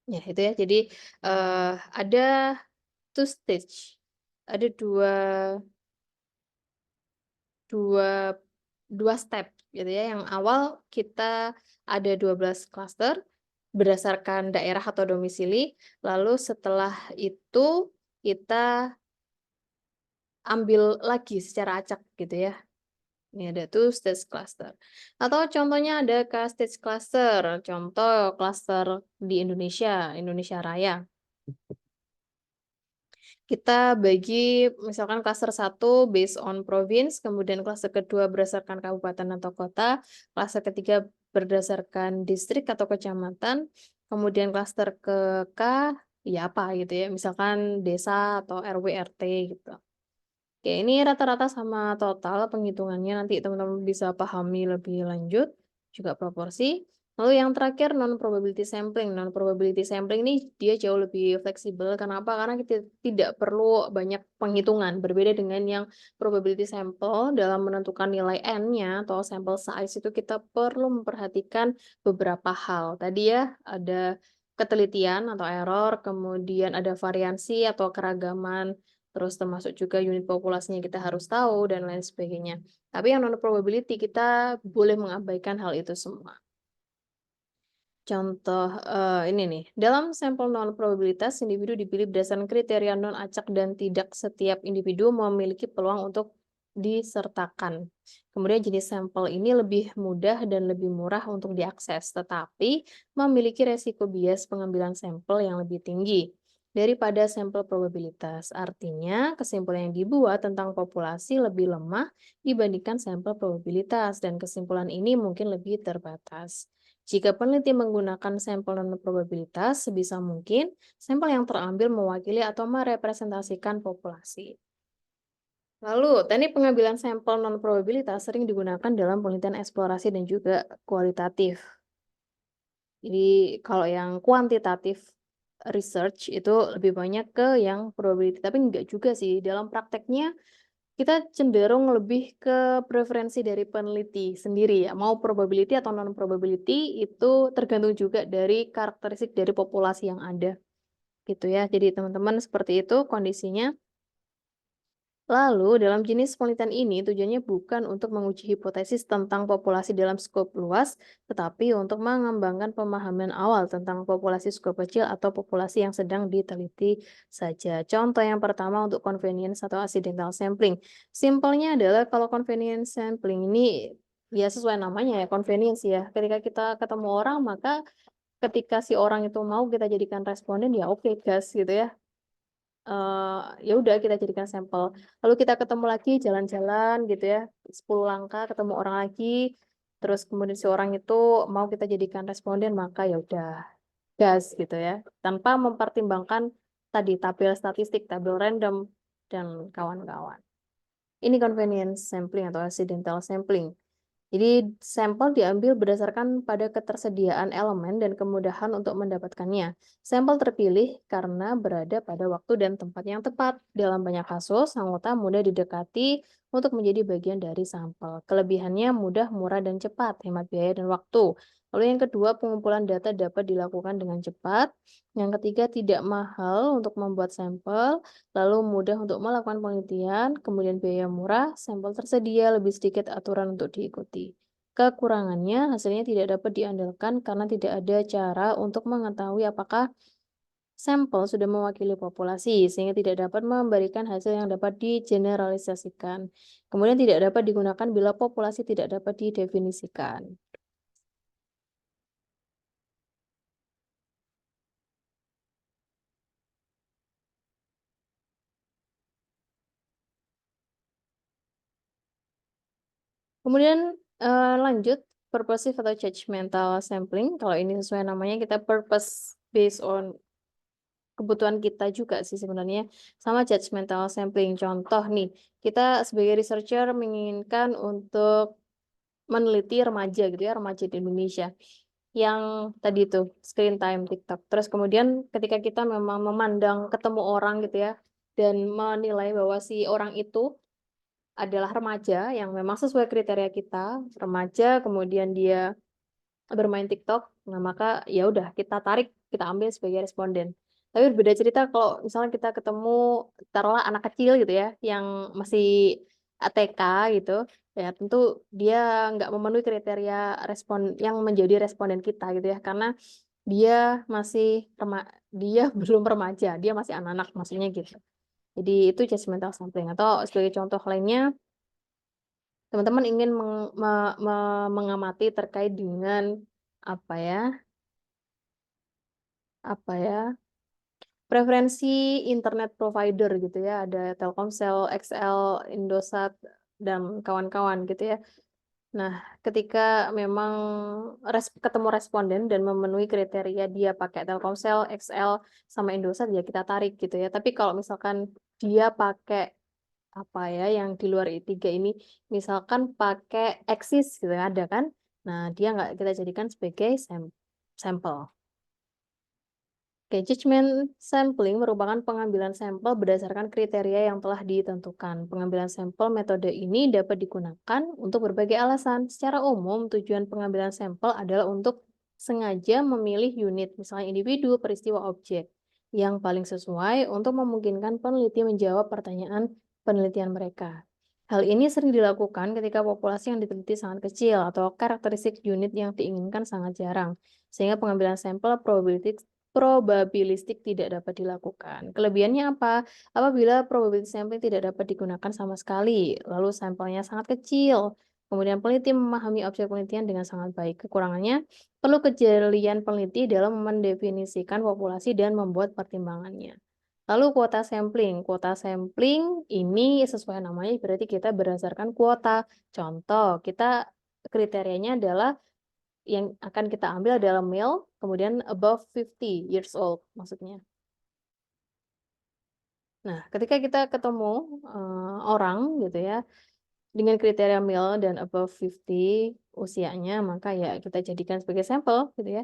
Ya, itu ya. Jadi ada two stage. Ada dua dua step gitu ya. Yang awal kita ada 12 klaster berdasarkan daerah atau domisili, lalu setelah itu kita ambil lagi secara acak gitu ya. Ini ada tuh stage cluster. Atau contohnya ada stage cluster, contoh cluster di Indonesia, Indonesia Raya. Kita bagi misalkan klaster 1 based on province, kemudian klaster kedua berdasarkan kabupaten atau kota, klaster ketiga berdasarkan distrik atau kecamatan, kemudian klaster ke K ya apa gitu ya, misalkan desa atau RW RT gitu. Oke, ini rata-rata sama total penghitungannya nanti teman-teman bisa pahami lebih lanjut, juga proporsi. Lalu yang terakhir non-probability sampling. Non-probability sampling ini dia jauh lebih fleksibel. Kenapa? Karena kita tidak perlu banyak penghitungan. Berbeda dengan yang probability sample dalam menentukan nilai N-nya atau sample size itu kita perlu memperhatikan beberapa hal. Tadi ya ada ketelitian atau error, kemudian ada variansi atau keragaman, terus termasuk juga unit populasinya kita harus tahu, dan lain sebagainya. Tapi yang non-probability kita boleh mengabaikan hal itu semua. Contoh ini nih, dalam sampel non-probabilitas, individu dipilih berdasarkan kriteria non-acak dan tidak setiap individu memiliki peluang untuk disertakan. Kemudian jenis sampel ini lebih mudah dan lebih murah untuk diakses, tetapi memiliki resiko bias pengambilan sampel yang lebih tinggi daripada sampel probabilitas. Artinya, kesimpulan yang dibuat tentang populasi lebih lemah dibandingkan sampel probabilitas, dan kesimpulan ini mungkin lebih terbatas. Jika peneliti menggunakan sampel non-probabilitas, sebisa mungkin sampel yang terambil mewakili atau merepresentasikan populasi. Lalu, teknik pengambilan sampel non-probabilitas sering digunakan dalam penelitian eksplorasi dan juga kualitatif. Jadi, kalau yang kuantitatif research itu lebih banyak ke yang probability, tapi enggak juga sih. Dalam prakteknya kita cenderung lebih ke preferensi dari peneliti sendiri ya, mau probability atau non probability itu tergantung juga dari karakteristik dari populasi yang ada, gitu ya. Jadi teman-teman seperti itu kondisinya. Lalu, dalam jenis penelitian ini tujuannya bukan untuk menguji hipotesis tentang populasi dalam skop luas, tetapi untuk mengembangkan pemahaman awal tentang populasi skop kecil atau populasi yang sedang diteliti saja. Contoh yang pertama untuk convenience atau accidental sampling. Simpelnya adalah kalau convenience sampling ini ya sesuai namanya ya, convenience ya. Ketika kita ketemu orang, maka ketika si orang itu mau kita jadikan responden ya oke gas gitu ya. Ya udah kita jadikan sampel. Lalu kita ketemu lagi jalan-jalan gitu ya, 10 langkah ketemu orang lagi, terus kemudian si orang itu mau kita jadikan responden, maka ya udah gas gitu ya. Tanpa mempertimbangkan tadi tabel statistik, tabel random, dan kawan-kawan. Ini convenience sampling atau accidental sampling. Jadi sampel diambil berdasarkan pada ketersediaan elemen dan kemudahan untuk mendapatkannya. Sampel terpilih karena berada pada waktu dan tempat yang tepat. Dalam banyak kasus, anggota mudah didekati untuk menjadi bagian dari sampel. Kelebihannya mudah, murah, dan cepat, hemat biaya dan waktu. Lalu yang kedua, pengumpulan data dapat dilakukan dengan cepat. Yang ketiga, tidak mahal untuk membuat sampel, lalu mudah untuk melakukan penelitian, kemudian biaya murah, sampel tersedia, lebih sedikit aturan untuk diikuti. Kekurangannya, hasilnya tidak dapat diandalkan karena tidak ada cara untuk mengetahui apakah sampel sudah mewakili populasi, sehingga tidak dapat memberikan hasil yang dapat digeneralisasikan. Kemudian tidak dapat digunakan bila populasi tidak dapat didefinisikan. Kemudian, lanjut purposive atau judgmental sampling, kalau ini sesuai namanya kita purpose based on kebutuhan kita juga sih sebenarnya, sama judgmental sampling. Contoh nih, kita sebagai researcher menginginkan untuk meneliti remaja gitu ya, remaja di Indonesia, yang tadi tuh screen time TikTok. Terus kemudian ketika kita memang memandang ketemu orang gitu ya, dan menilai bahwa si orang itu adalah remaja yang memang sesuai kriteria kita, remaja kemudian dia bermain TikTok, nah maka ya udah kita tarik, kita ambil sebagai responden. Tapi berbeda cerita kalau misalnya kita ketemu taruhlah anak kecil gitu ya, yang masih TK gitu, ya tentu dia nggak memenuhi kriteria respon yang menjadi responden kita gitu ya, karena dia masih dia belum remaja, dia masih anak-anak maksudnya gitu. Jadi itu judgmental sampling atau sebagai contoh lainnya teman-teman ingin mengamati terkait dengan apa ya, apa ya, preferensi internet provider gitu ya, ada Telkomsel, XL, Indosat, dan kawan-kawan gitu ya. Nah, ketika memang ketemu responden dan memenuhi kriteria dia pakai Telkomsel, XL, sama Indosat ya kita tarik gitu ya. Tapi kalau misalkan dia pakai apa ya, yang di luar tiga ini, misalkan pakai Axis gitu ya, ada kan? Nah, dia nggak kita jadikan sebagai sampel. Oke, judgment sampling merupakan pengambilan sampel berdasarkan kriteria yang telah ditentukan. Pengambilan sampel metode ini dapat digunakan untuk berbagai alasan. Secara umum, tujuan pengambilan sampel adalah untuk sengaja memilih unit, misalnya individu, peristiwa, objek, yang paling sesuai untuk memungkinkan peneliti menjawab pertanyaan penelitian mereka. Hal ini sering dilakukan ketika populasi yang diteliti sangat kecil atau karakteristik unit yang diinginkan sangat jarang, sehingga pengambilan sampel probabilistik tidak dapat dilakukan. Kelebihannya apa? Apabila probability sampling tidak dapat digunakan sama sekali, lalu sampelnya sangat kecil, kemudian peneliti memahami objek penelitian dengan sangat baik. Kekurangannya, perlu kejelian peneliti dalam mendefinisikan populasi dan membuat pertimbangannya. Lalu kuota sampling. Kuota sampling ini sesuai namanya berarti kita berdasarkan kuota. Contoh, kita kriterianya adalah yang akan kita ambil adalah male, kemudian above 50 years old maksudnya. Nah, ketika kita ketemu, orang gitu ya, dengan kriteria male dan above 50 usianya, maka ya kita jadikan sebagai sampel gitu ya.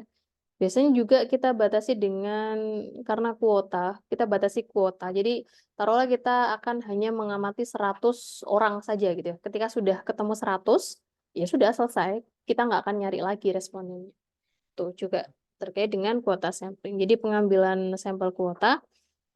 Biasanya juga kita batasi karena kuota, kita batasi kuota. Jadi taruhlah kita akan hanya mengamati 100 orang saja gitu ya. Ketika sudah ketemu 100, ya sudah selesai. Kita nggak akan nyari lagi respondennya. Tuh juga terkait dengan kuota sampling. Jadi pengambilan sampel kuota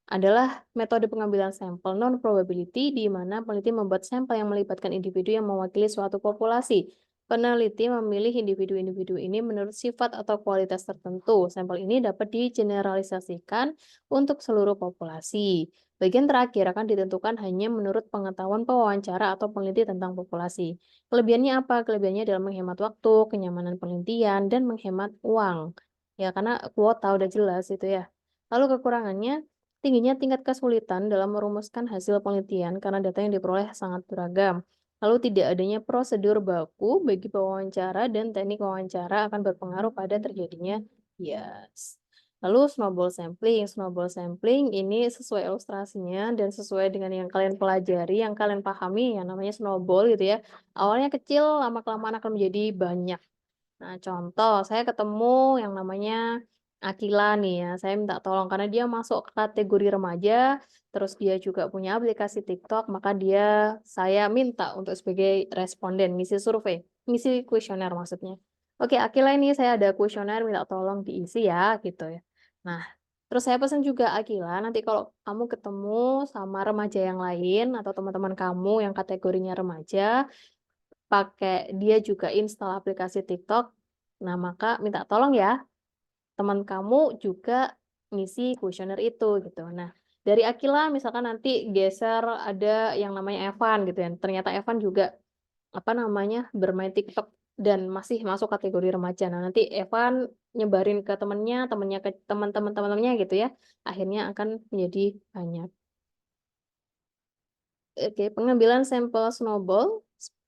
adalah metode pengambilan sampel non-probability di mana peneliti membuat sampel yang melibatkan individu yang mewakili suatu populasi. Peneliti memilih individu-individu ini menurut sifat atau kualitas tertentu. Sampel ini dapat digeneralisasikan untuk seluruh populasi. Bagian terakhir akan ditentukan hanya menurut pengetahuan pewawancara atau peneliti tentang populasi. Kelebihannya apa? Kelebihannya adalah menghemat waktu, kenyamanan penelitian, dan menghemat uang. Ya, karena kuota udah jelas itu ya. Lalu kekurangannya, tingginya tingkat kesulitan dalam merumuskan hasil penelitian karena data yang diperoleh sangat beragam. Lalu tidak adanya prosedur baku bagi pewawancara dan teknik wawancara akan berpengaruh pada terjadinya bias. Lalu snowball sampling. Snowball sampling ini sesuai ilustrasinya dan sesuai dengan yang kalian pelajari, yang kalian pahami, yang namanya snowball gitu ya. Awalnya kecil, lama-kelamaan akan menjadi banyak. Nah, contoh, saya ketemu yang namanya Akila nih ya, saya minta tolong karena dia masuk ke kategori remaja, terus dia juga punya aplikasi TikTok, maka saya minta untuk sebagai responden, ngisi survei, ngisi kuesioner maksudnya. Oke, Akila ini saya ada kuesioner, minta tolong diisi ya, gitu ya. Nah, terus saya pesan juga Akila, nanti kalau kamu ketemu sama remaja yang lain atau teman-teman kamu yang kategorinya remaja, dia juga install aplikasi TikTok. Nah, maka minta tolong ya, teman kamu juga ngisi kuesioner itu gitu. Nah, dari Akila misalkan nanti geser ada yang namanya Evan gitu ya. Ternyata Evan juga bermain TikTok dan masih masuk kategori remaja. Nah, nanti Evan nyebarin ke temennya, temennya ke teman-temannya gitu ya. Akhirnya akan menjadi banyak. Oke, pengambilan sampel snowball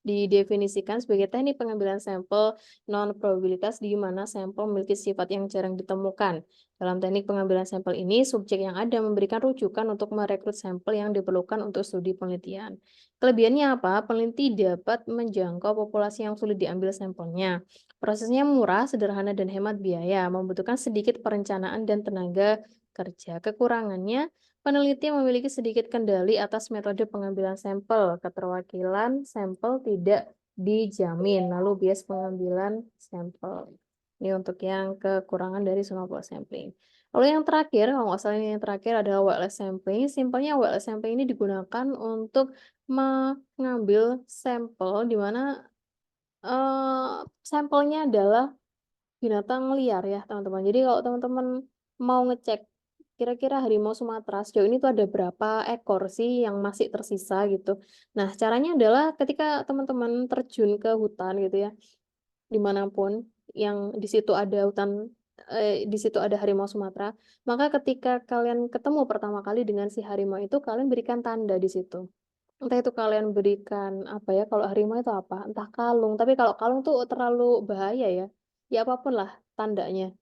didefinisikan sebagai teknik pengambilan sampel non-probabilitas di mana sampel memiliki sifat yang jarang ditemukan. Dalam teknik pengambilan sampel ini, subjek yang ada memberikan rujukan untuk merekrut sampel yang diperlukan untuk studi penelitian. Kelebihannya apa? Peneliti dapat menjangkau populasi yang sulit diambil sampelnya. Prosesnya murah, sederhana, dan hemat biaya, membutuhkan sedikit perencanaan dan tenaga kerja. Kekurangannya, peneliti memiliki sedikit kendali atas metode pengambilan sampel. Keterwakilan sampel tidak dijamin. Lalu bias pengambilan sampel. Ini untuk yang kekurangan dari snowball sampling. Lalu yang terakhir, kalau nggak salah ini yang terakhir adalah wireless sampling. Simpelnya wireless sampling ini digunakan untuk mengambil sampel di mana sampelnya adalah binatang liar ya, teman-teman. Jadi kalau teman-teman mau ngecek kira-kira harimau Sumatera sejauh ini tuh ada berapa ekor sih yang masih tersisa gitu. Nah, caranya adalah ketika teman-teman terjun ke hutan gitu ya, dimanapun yang di situ ada di situ ada harimau Sumatera, maka ketika kalian ketemu pertama kali dengan si harimau itu, kalian berikan tanda di situ. Entah itu kalian berikan apa ya, kalau harimau itu apa? Entah kalung, tapi kalau kalung tuh terlalu bahaya ya. Ya apapun lah tandanya.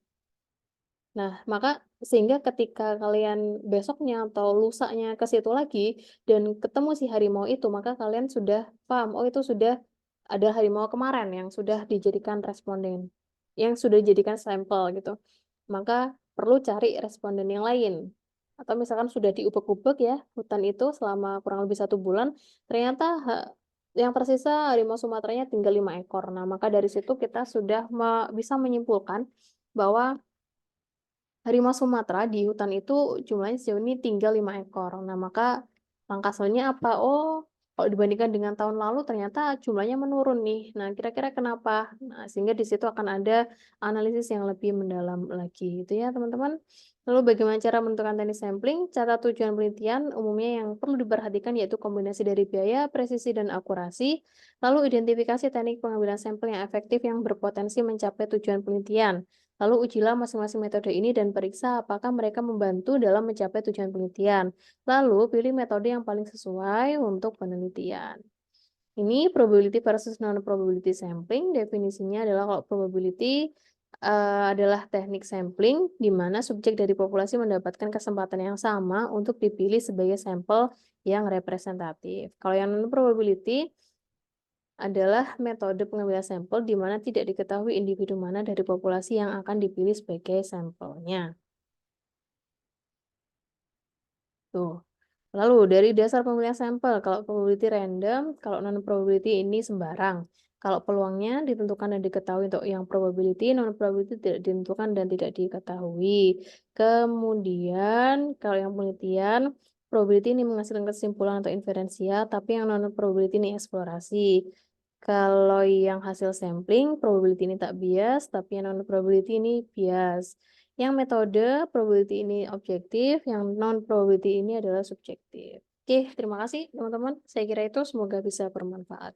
Nah, maka sehingga ketika kalian besoknya atau lusanya ke situ lagi dan ketemu si harimau itu, maka kalian sudah paham, oh itu sudah ada harimau kemarin yang sudah dijadikan responden, yang sudah dijadikan sampel gitu. Maka perlu cari responden yang lain. Atau misalkan sudah diubek-ubek ya hutan itu selama kurang lebih 1 bulan, ternyata yang tersisa harimau Sumateranya tinggal 5 ekor. Nah, maka dari situ kita sudah bisa menyimpulkan bahwa harimau Sumatera di hutan itu jumlahnya sejauh ini tinggal 5 ekor. Nah, maka langkah selanjutnya apa? Oh, kalau dibandingkan dengan tahun lalu ternyata jumlahnya menurun nih. Nah, kira-kira kenapa? Nah, sehingga di situ akan ada analisis yang lebih mendalam lagi gitu ya, teman-teman. Lalu bagaimana cara menentukan teknik sampling? Catat tujuan penelitian umumnya yang perlu diperhatikan yaitu kombinasi dari biaya, presisi, dan akurasi. Lalu identifikasi teknik pengambilan sampel yang efektif yang berpotensi mencapai tujuan penelitian. Lalu ujilah masing-masing metode ini dan periksa apakah mereka membantu dalam mencapai tujuan penelitian. Lalu pilih metode yang paling sesuai untuk penelitian. Ini probability versus non-probability sampling. Definisinya adalah kalau probability adalah teknik sampling di mana subjek dari populasi mendapatkan kesempatan yang sama untuk dipilih sebagai sampel yang representatif. Kalau yang non-probability adalah metode pengambilan sampel di mana tidak diketahui individu mana dari populasi yang akan dipilih sebagai sampelnya. Tuh. Lalu dari dasar pemilihan sampel, kalau probability random, kalau non probability ini sembarang. Kalau peluangnya ditentukan dan diketahui untuk yang probability, non probability tidak ditentukan dan tidak diketahui. Kemudian kalau yang penelitian, probability ini menghasilkan kesimpulan atau inferensial, tapi yang non probability ini eksplorasi. Kalau yang hasil sampling, probability ini tak bias, tapi yang non probability ini bias. Yang metode probability ini objektif, yang non probability ini adalah subjektif. Oke, terima kasih teman-teman. Saya kira itu semoga bisa bermanfaat.